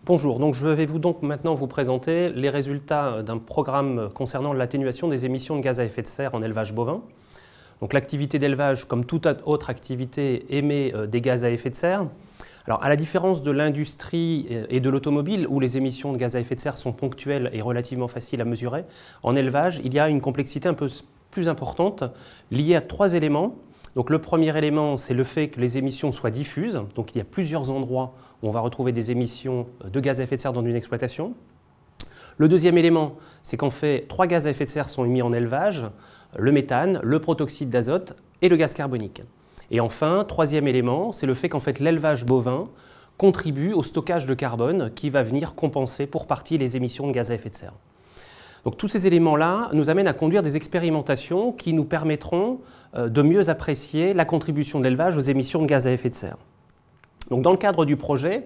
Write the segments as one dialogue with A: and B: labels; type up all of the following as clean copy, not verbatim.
A: Bonjour, donc je vais donc maintenant vous présenter les résultats d'un programme concernant l'atténuation des émissions de gaz à effet de serre en élevage bovin. Donc l'activité d'élevage, comme toute autre activité, émet des gaz à effet de serre. Alors à la différence de l'industrie et de l'automobile, où les émissions de gaz à effet de serre sont ponctuelles et relativement faciles à mesurer, en élevage, il y a une complexité un peu plus importante liée à trois éléments. Donc le premier élément, c'est le fait que les émissions soient diffuses. Donc il y a plusieurs endroits où on va retrouver des émissions de gaz à effet de serre dans une exploitation. Le deuxième élément, c'est qu'en fait, trois gaz à effet de serre sont émis en élevage, le méthane, le protoxyde d'azote et le gaz carbonique. Et enfin, troisième élément, c'est le fait qu'en fait l'élevage bovin contribue au stockage de carbone qui va venir compenser pour partie les émissions de gaz à effet de serre. Donc tous ces éléments-là nous amènent à conduire des expérimentations qui nous permettront de mieux apprécier la contribution de l'élevage aux émissions de gaz à effet de serre. Donc dans le cadre du projet,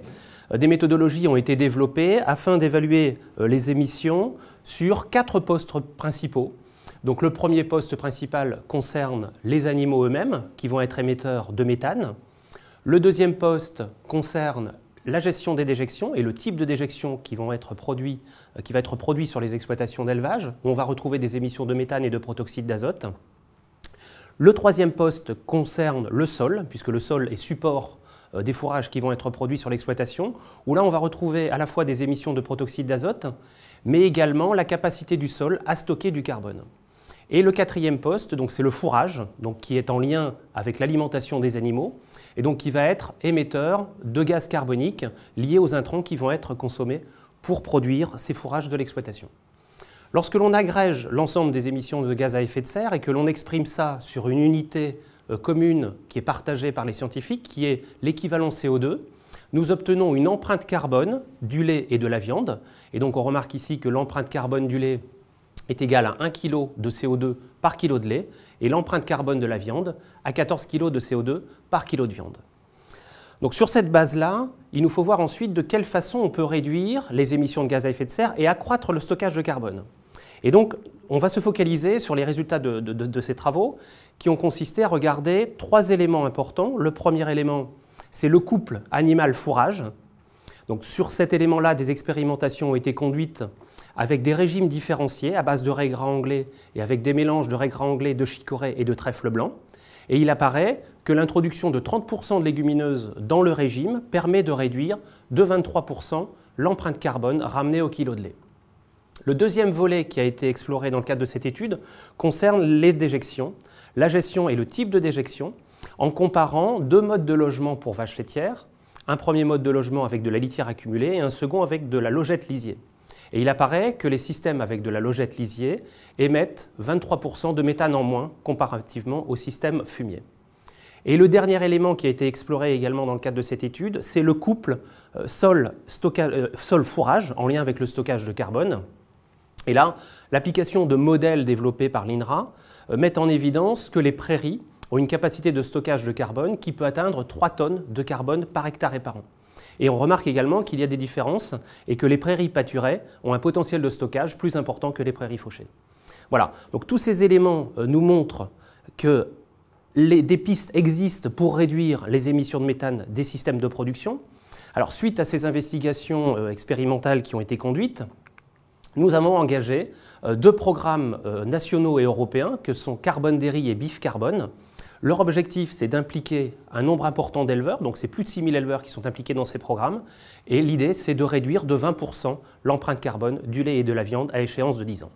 A: des méthodologies ont été développées afin d'évaluer les émissions sur quatre postes principaux. Donc le premier poste principal concerne les animaux eux-mêmes qui vont être émetteurs de méthane. Le deuxième poste concerne la gestion des déjections et le type de déjection qui va être produit sur les exploitations d'élevage, où on va retrouver des émissions de méthane et de protoxyde d'azote. Le troisième poste concerne le sol, puisque le sol est support des fourrages qui vont être produits sur l'exploitation, où là on va retrouver à la fois des émissions de protoxyde d'azote, mais également la capacité du sol à stocker du carbone. Et le quatrième poste, c'est le fourrage, qui est en lien avec l'alimentation des animaux, et donc qui va être émetteur de gaz carbonique liés aux intrants qui vont être consommés pour produire ces fourrages de l'exploitation. Lorsque l'on agrège l'ensemble des émissions de gaz à effet de serre et que l'on exprime ça sur une unité commune qui est partagée par les scientifiques, qui est l'équivalent CO2, nous obtenons une empreinte carbone du lait et de la viande. Et donc on remarque ici que l'empreinte carbone du lait est égale à 1 kg de CO2 par kilo de lait et l'empreinte carbone de la viande à 14 kg de CO2 par kilo de viande. Donc sur cette base-là, il nous faut voir ensuite de quelle façon on peut réduire les émissions de gaz à effet de serre et accroître le stockage de carbone. Et donc, on va se focaliser sur les résultats de ces travaux qui ont consisté à regarder trois éléments importants. Le premier élément, c'est le couple animal-fourrage. Donc sur cet élément-là, des expérimentations ont été conduites avec des régimes différenciés à base de raie gras anglais et avec des mélanges de raie gras anglais, de chicorée et de trèfle blanc. Et il apparaît que l'introduction de 30% de légumineuses dans le régime permet de réduire de 23% l'empreinte carbone ramenée au kilo de lait. Le deuxième volet qui a été exploré dans le cadre de cette étude concerne les déjections, la gestion et le type de déjection, en comparant deux modes de logement pour vaches laitières, un premier mode de logement avec de la litière accumulée et un second avec de la logette lisier. Et il apparaît que les systèmes avec de la logette lisier émettent 23% de méthane en moins comparativement au système fumier. Et le dernier élément qui a été exploré également dans le cadre de cette étude, c'est le couple sol-fourrage en lien avec le stockage de carbone. Et là, l'application de modèles développés par l'INRA met en évidence que les prairies ont une capacité de stockage de carbone qui peut atteindre 3 tonnes de carbone par hectare et par an. Et on remarque également qu'il y a des différences et que les prairies pâturées ont un potentiel de stockage plus important que les prairies fauchées. Voilà, donc tous ces éléments nous montrent que des pistes existent pour réduire les émissions de méthane des systèmes de production. Alors suite à ces investigations expérimentales qui ont été conduites, nous avons engagé deux programmes nationaux et européens que sont Carbone Dairy et Beef Carbone. Leur objectif, c'est d'impliquer un nombre important d'éleveurs, donc c'est plus de 6000 éleveurs qui sont impliqués dans ces programmes, et l'idée, c'est de réduire de 20% l'empreinte carbone du lait et de la viande à échéance de 10 ans.